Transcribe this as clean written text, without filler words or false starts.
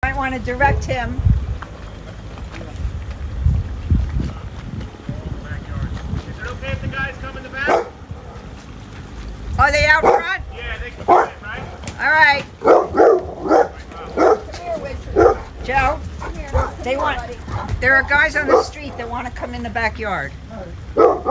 Might want to direct him. Is it okay if the guys come in the back? Are they out front? Yeah, they can come in, right? All right. Joe, they want. There are guys on the street that want to come in the backyard. No,